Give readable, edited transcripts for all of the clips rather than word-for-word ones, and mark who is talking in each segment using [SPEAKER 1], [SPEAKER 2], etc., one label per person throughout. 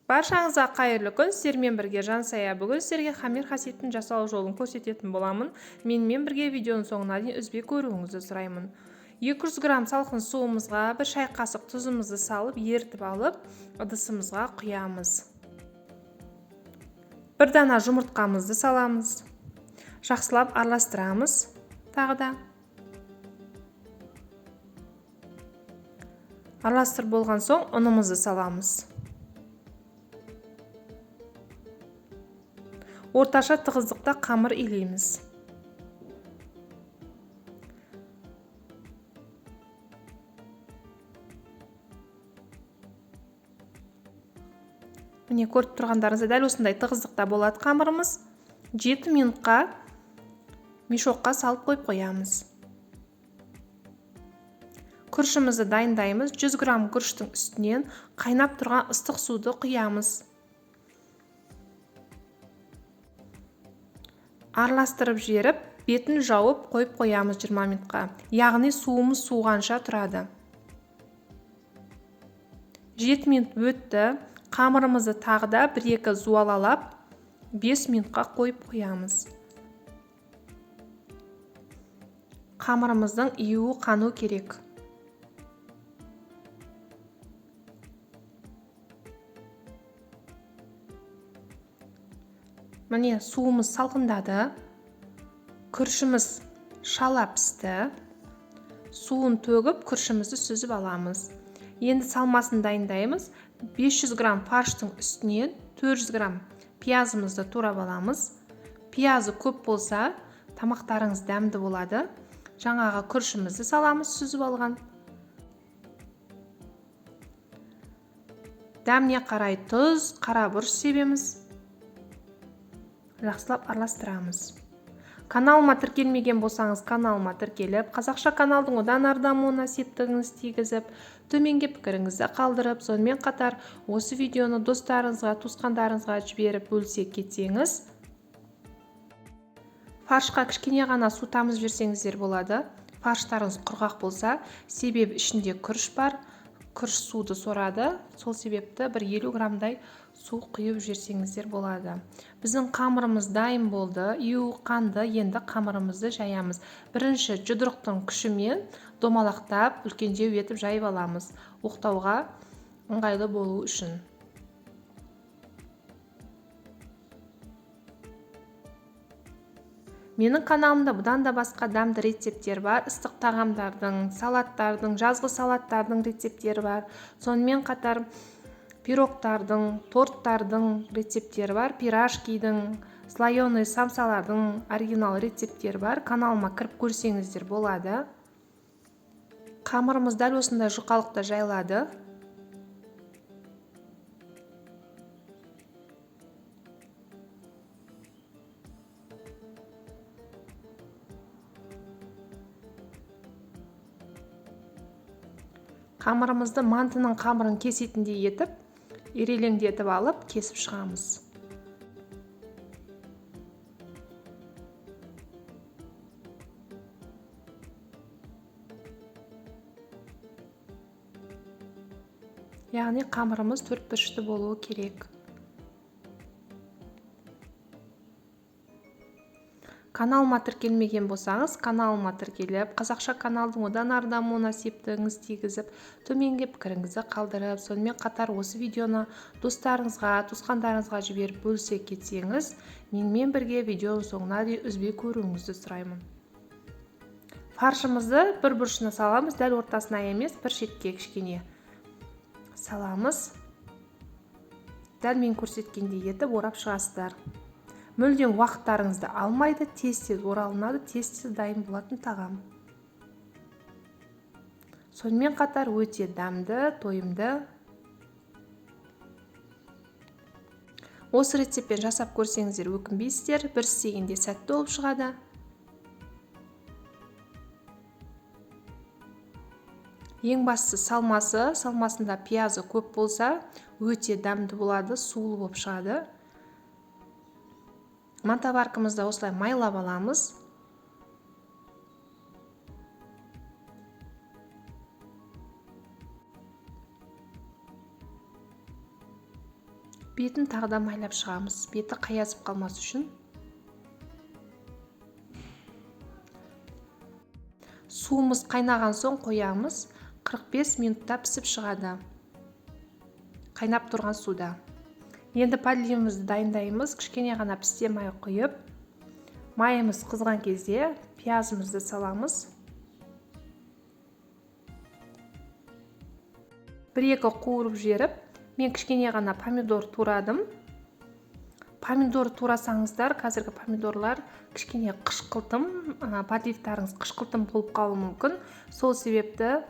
[SPEAKER 1] Баршаңызға қайырлы күн. Сіздермен бірге Жансая. Бүгін сіздерге хамир хасидтің жасау жолын көрсететін боламын. Менімен бірге видеоның соңына дейін үзбей көруіңізді сұраймын. 200 грамм салқын суымызға 1 шай қасық тұзымызды салып, ерітіп алып, ыдысымызға құямыз. 1 дана жұмыртқамызды саламыз. Жақсылап араластырамыз. Тағы да. Араластырып болған соң ұнымызды саламыз. Орташа тығыздықта қамыр илейміз. Міне көріп тұрғандарыңызда дәл осындай тығыздықта болады қамырымыз. 7 минутқа мешокқа салып қойып қоямыз. Күрішімізді дайындаймыз. 100 грамм күріштің үстінен қайнап тұрған ыстық суды құямыз. Араластырып жіберіп, бетін жауып қойып қоямыз 20 минутқа. Яғни суымыз суығанша тұрады. 7 минут өтті. Қамырымызды тағы да 1-2 зуалалап 5 минутқа қойып қоямыз. Қамырымыздың июі қану керек. Міне суымыз салқындады. Күрішіміз шала пісті. Суын төгіп, күрішімізді сүзіп аламыз. Енді салмасын дайындаймыз. 500 грамм фарштың үстінен 400 грамм пиязымызды турап аламыз. Пиязы көп болса, тамақтарыңыз дәмді болады. Жаңағы күрішімізді саламыз, сүзіп алған. Дәміне қарай тұз, қара бұрыш себеміз. Жақсылап араластырамыз. Каналыма тіркелмеген болсаңыз, каналыма тіркеліп, қазақша каналдың одан ары дамуына септігіңіз тигізіп, төменге пікіріңізді қалдырып, сонымен қатар осы видеоны достарыңызға, туысқандарыңызға жіберіп бөлісе кетсеңіз, фаршқа кішкене ғана су тамызып жіберсеңіздер болады. Фарштарыңыз құрғақ болса, себебі ішінде күріш бар. Күріш суды сорады. Сол себепті 50 граммдай су құйып жіберсеңіздер болады. Біздің қамырымыз дайын болды. Июі қанды. Енді қамырымызды жаямыз. Бірінші жұдырықтың күшімен домалақтап, үлкендеу етіп жайып аламыз. Оқтауға ыңғайлы болу үшін. Менің каналымда бұдан да басқа дәмді рецептер бар. Ыстық тағамдардың, салаттардың, жазғы салаттардың рецептері бар. Сонымен қатар пирогтардың, торттардың рецептері бар. Пирожкидің, слоеный самсалардың оригинал рецептері бар. Каналыма кіріп көрсеңіздер болады. Қамырымыз дәл осындай жұқалықта жайлады. Қамырымызды мантының қамырын кесетіндей етіп, ирелеңдетіп алып, кесіп шығамыз. Яғни қамырымыз 4 бұрышты болуы керек. Каналыма тіркелмеген болсаңыз, каналыма тіркеліп, қазақша каналдың одан ары дамуына септігіңіз тигізіп, төменге пікіріңізді қалдырып, сонымен қатар осы видеоны достарыңызға, туысқандарыңызға жіберіп бөлісе кетсеңіз, менімен бірге видеоның соңына дейін үзбей көруіңізді сұраймын. Фаршымызды бір бұрышына саламыз, дәл ортасына емес, бір шетке кішкене саламыз. Дәл мен көрсеткендей етіп орап шығасыздар. Мүлдем уақыттарыңызды алмайды, тез-тез оралынады, тез-тез дайын болатын тағам. Сонымен қатар өте дәмді, тойымды. Осы рецептпен жасап көрсеңіздер өкінбейсіздер, бір істегенде сәтті болып шығады. Ең бастысы салмасы, салмасында пиязы көп болса, өте дәмді болады, сулы болып шығады. Мантаваркамызды осылай майлап аламыз. Бетін тағы да майлап шығамыз, беті қаясып қалмас үшін. Суымыз қайнаған соң қоямыз. 45 минутта пісіп шығады. Қайнап тұрған суда. Енді подливімізді дайындаймыз. Кішкене ғана пісте май құйып, майымыз қызған кезде пиязымызды саламыз. 1-2 қуырып жіберіп, мен кішкене ғана помидор турадым. Помидор турасаңыздар, қазіргі помидорлар кішкене қышқылтым, подливтарыңыз қышқылтым болып қалуы мүмкін. Сол себепті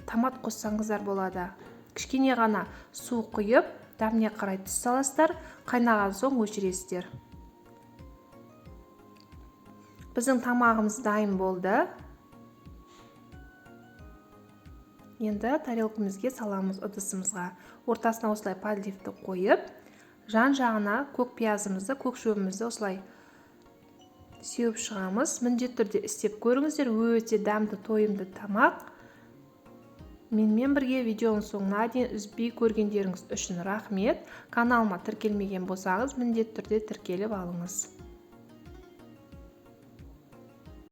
[SPEAKER 1] томат қоссаңыздар болады. Кішкене ғана су құйып, дәміне қарай тұз саласыздар, қайнаған соң өшіресіздер. Біздің тамағымыз дайын болды. Енді тарелкамызге саламыз ыдысымызға. Ортасына осылай подливті қойып, жан-жағына көк пиязымызды, көк шөбімізді осылай сеуіп шығамыз. Міндетті түрде істеп көріңіздер, өте дәмді, тойымды тамақ. Менімен бірге видеоның соңына дейін үзбей көргендеріңіз үшін рахмет. Каналыма тіркелмеген болсаңыз, міндетті түрде тіркеліп алыңыз.